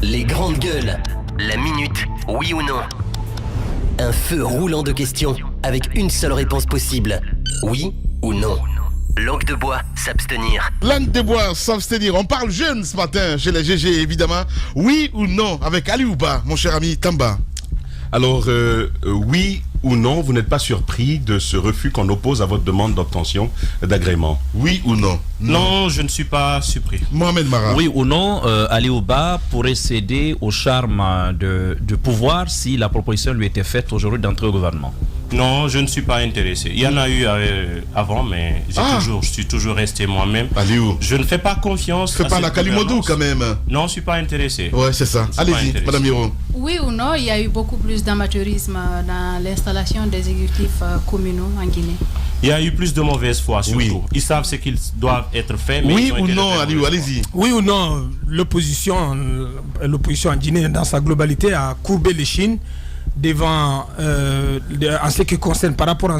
Les grandes gueules. La minute, oui ou non. Un feu roulant de questions avec une seule réponse possible. Oui ou non. Langue de bois, s'abstenir. Langue de bois, s'abstenir. On parle jeune ce matin chez les GG évidemment. Oui ou non avec Ali Ouba, mon cher ami Tamba. Alors, oui ou non, vous n'êtes pas surpris de ce refus qu'on oppose à votre demande d'obtention d'agrément? Oui ou non? Non, je ne suis pas surpris. Mohamed Mara. Oui ou non, Ali Ouba pourrait céder au charme du pouvoir si la proposition lui était faite aujourd'hui d'entrer au gouvernement? Non, je ne suis pas intéressé. Il y en a eu avant, mais je suis toujours resté moi-même. Aliou. Je ne fais pas confiance. Fais pas la Kalimodou quand même. Non, je ne suis pas intéressé. Ouais, c'est ça. Allez-y, Madame Hiro. Oui ou non, il y a eu beaucoup plus d'amateurisme dans l'installation des exécutifs communaux en Guinée. Il y a eu plus de mauvaise foi, surtout. Oui. Ils savent ce qu'ils doivent être faits. Mais Oui ou non, Aliou, allez-y. Oui ou non, l'opposition en Guinée dans sa globalité a courbé l'échine devant, en ce qui concerne par rapport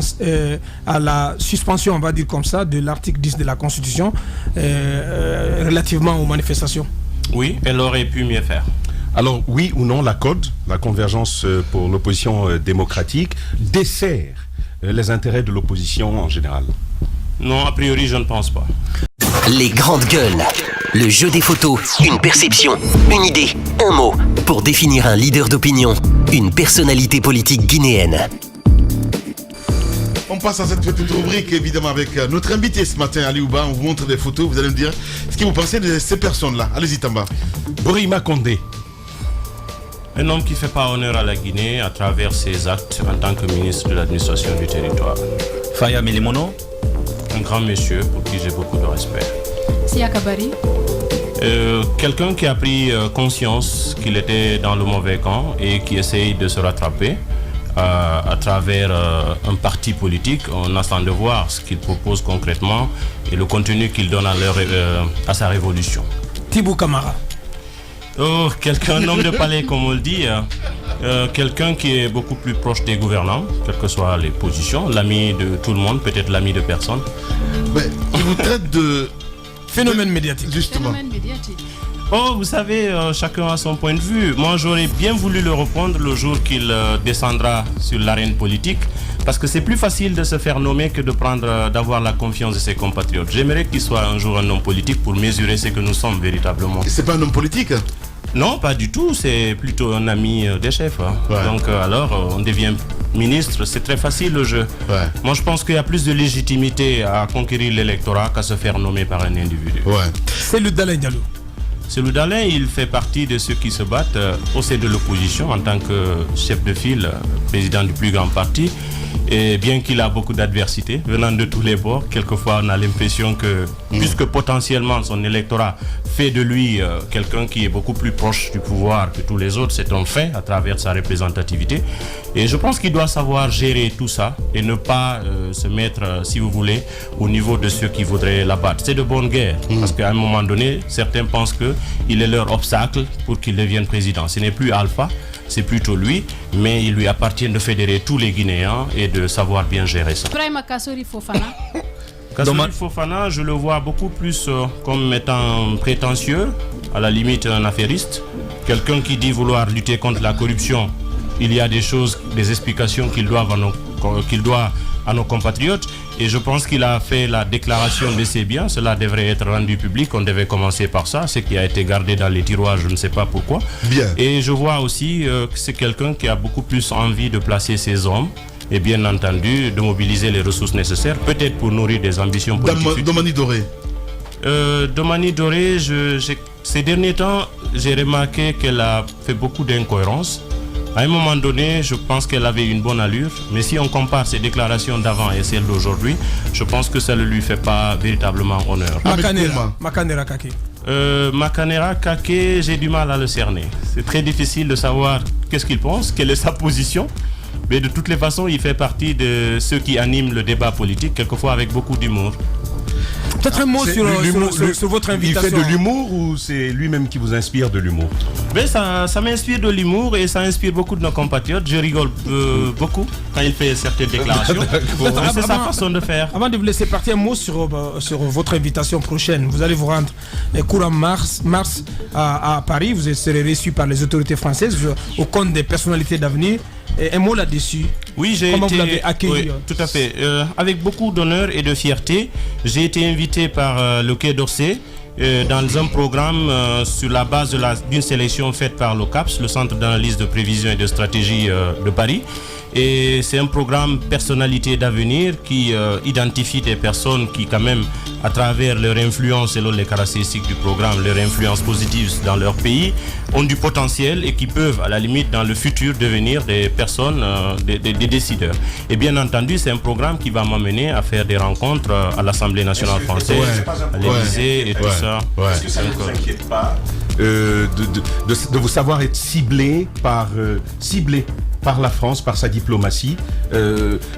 à la suspension, on va dire comme ça, de l'article 10 de la Constitution relativement aux manifestations. Oui, elle aurait pu mieux faire. Alors, oui ou non, la CODE, la Convergence pour l'opposition démocratique, dessert les intérêts de l'opposition en général? Non, a priori, je ne pense pas. Les grandes gueules. Le jeu des photos, une perception, une idée, un mot pour définir un leader d'opinion, une personnalité politique guinéenne. On passe à cette petite rubrique évidemment avec notre invité ce matin, Ali Ouba. On vous montre des photos, vous allez me dire ce que vous pensez de ces personnes-là. Allez-y Tamba. Borima Condé. Un homme qui ne fait pas honneur à la Guinée à travers ses actes en tant que ministre de l'administration du territoire. Faya Milimono. Un grand monsieur pour qui j'ai beaucoup de respect. Sia Kabari. Quelqu'un qui a pris conscience qu'il était dans le mauvais camp et qui essaye de se rattraper à travers un parti politique. On attend de voir ce qu'il propose concrètement et le contenu qu'il donne à sa révolution. Tibou Kamara. Oh, un homme de palais comme on le dit, quelqu'un qui est beaucoup plus proche des gouvernants, quelles que soient les positions, l'ami de tout le monde, peut-être l'ami de personne. Mais il vous traite de... Phénomène médiatique. Justement. Phénomène médiatique. Oh, vous savez, chacun a son point de vue. Moi, j'aurais bien voulu le reprendre le jour qu'il descendra sur l'arène politique, parce que c'est plus facile de se faire nommer que d'avoir la confiance de ses compatriotes. J'aimerais qu'il soit un jour un homme politique pour mesurer ce que nous sommes véritablement. C'est pas un homme politique? Non, pas du tout. C'est plutôt un ami des chefs. Ouais. Donc, alors, on devient ministre. C'est très facile le jeu. Ouais. Moi, je pense qu'il y a plus de légitimité à conquérir l'électorat qu'à se faire nommer par un individu. Ouais. C'est le Dalai Diallo. Celui d'Alain, il fait partie de ceux qui se battent au sein de l'opposition en tant que chef de file, président du plus grand parti. Et bien qu'il a beaucoup d'adversité venant de tous les bords, quelquefois on a l'impression que, puisque potentiellement son électorat fait de lui quelqu'un qui est beaucoup plus proche du pouvoir que tous les autres, c'est un fait à travers sa représentativité. Et je pense qu'il doit savoir gérer tout ça et ne pas se mettre, si vous voulez, au niveau de ceux qui voudraient l'abattre. C'est de bonne guerre, parce qu'à un moment donné, certains pensent qu'il est leur obstacle pour qu'il devienne président. Ce n'est plus Alpha, c'est plutôt lui, mais il lui appartient de fédérer tous les Guinéens et de savoir bien gérer ça. Ibrahima Kassori Fofana. Kassori Fofana, je le vois beaucoup plus comme étant prétentieux, à la limite un affairiste, quelqu'un qui dit vouloir lutter contre la corruption. Il y a des choses, des explications qu'il doit à nos compatriotes, et je pense qu'il a fait la déclaration de ses biens. Cela devrait être rendu public. On devait commencer par ça, ce qui a été gardé dans les tiroirs, je ne sais pas pourquoi. Bien. Et je vois aussi que c'est quelqu'un qui a beaucoup plus envie de placer ses hommes et bien entendu de mobiliser les ressources nécessaires, peut-être pour nourrir des ambitions politiques. Domani Doré. Domani Doré, ces derniers temps, j'ai remarqué qu'elle a fait beaucoup d'incohérences. À un moment donné, je pense qu'elle avait une bonne allure, mais si on compare ses déclarations d'avant et celles d'aujourd'hui, je pense que ça ne lui fait pas véritablement honneur. Makanera Kake. Makanera Kake, j'ai du mal à le cerner. C'est très difficile de savoir qu'est-ce qu'il pense, quelle est sa position. Mais de toutes les façons, il fait partie de ceux qui animent le débat politique, quelquefois avec beaucoup d'humour. Peut-être un mot sur votre invitation. Il fait de l'humour ou c'est lui-même qui vous inspire de l'humour? Mais ça m'inspire de l'humour et ça inspire beaucoup de nos compatriotes. Je rigole beaucoup quand il fait certaines déclarations. C'est sa façon de faire. Avant de vous laisser partir, un mot sur votre invitation prochaine. Vous allez vous rendre courant mars à Paris. Vous serez reçu par les autorités françaises au compte des personnalités d'avenir. Et un mot là-dessus. Oui, Comment vous l'avez accueilli? Oui, tout à fait. Avec beaucoup d'honneur et de fierté, j'ai été invité par le Quai d'Orsay dans un programme sur la base d'une sélection faite par l'OCAPS, le Centre d'analyse de prévision et de stratégie de Paris. Et c'est un programme personnalité d'avenir qui identifie des personnes qui, quand même, à travers leur influence, selon les caractéristiques du programme, leur influence positive dans leur pays, ont du potentiel et qui peuvent, à la limite, dans le futur, devenir des personnes, des décideurs. Et bien entendu, c'est un programme qui va m'amener à faire des rencontres à l'Assemblée nationale française, à l'Élysée et tout ça. Est-ce que ça ne vous inquiète pas de vous savoir être ciblé par la France, par sa diplomatie,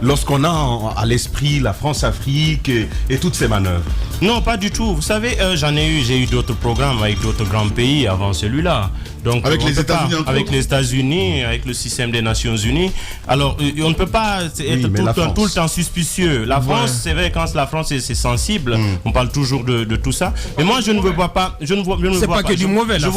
lorsqu'on a à l'esprit la France-Afrique et toutes ces manœuvres? Non, pas du tout. Vous savez, j'ai eu d'autres programmes avec d'autres grands pays avant celui-là. Donc, avec les États-Unis avec les États-Unis, avec le système des Nations Unies. Alors, on ne peut pas être tout le temps suspicieux. La France, c'est vrai, quand la France est sensible, on parle toujours de tout ça. Mais moi, je ne vois pas. C'est pas que du mauvais. Je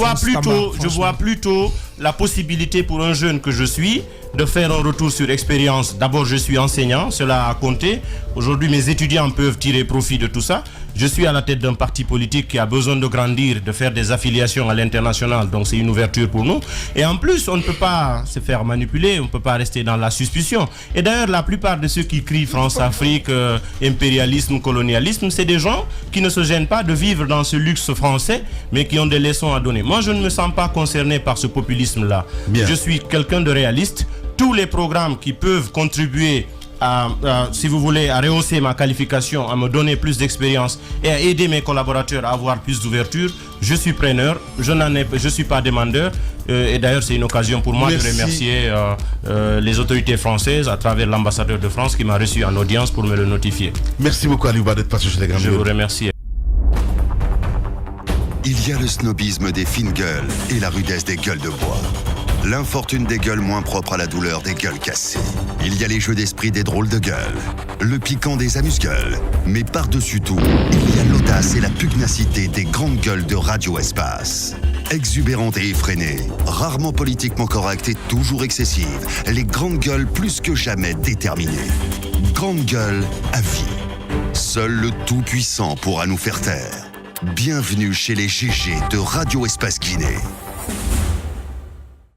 vois plutôt la possibilité pour un jeune que je suis de faire un retour sur expérience. D'abord, je suis enseignant, cela a compté. Aujourd'hui, mes étudiants peuvent tirer profit de tout ça. Je suis à la tête d'un parti politique qui a besoin de grandir, de faire des affiliations à l'international. Donc, c'est une ouverture pour nous. Et en plus, on ne peut pas se faire manipuler, on ne peut pas rester dans la suspicion. Et d'ailleurs, la plupart de ceux qui crient France-Afrique, impérialisme, colonialisme, c'est des gens qui ne se gênent pas de vivre dans ce luxe français, mais qui ont des leçons à donner. Moi, je ne me sens pas concerné par ce populisme-là. Je suis quelqu'un de réaliste. Tous les programmes qui peuvent contribuer si vous voulez, à rehausser ma qualification, à me donner plus d'expérience et à aider mes collaborateurs à avoir plus d'ouverture, je suis preneur, je suis pas demandeur. Et d'ailleurs, c'est une occasion pour moi de remercier les autorités françaises à travers l'ambassadeur de France qui m'a reçu en audience pour me le notifier. Merci beaucoup, Aliouba, d'être passé chez les grands. Je vous remercie. Il y a le snobisme des fines gueules et la rudesse des gueules de bois. L'infortune des gueules moins propres à la douleur des gueules cassées. Il y a les jeux d'esprit des drôles de gueules, le piquant des amuse-gueules. Mais par-dessus tout, il y a l'audace et la pugnacité des grandes gueules de Radio Espace. Exubérantes et effrénées, rarement politiquement correctes et toujours excessives, les grandes gueules plus que jamais déterminées. Grandes gueules à vie. Seul le Tout-Puissant pourra nous faire taire. Bienvenue chez les GG de Radio Espace Guinée.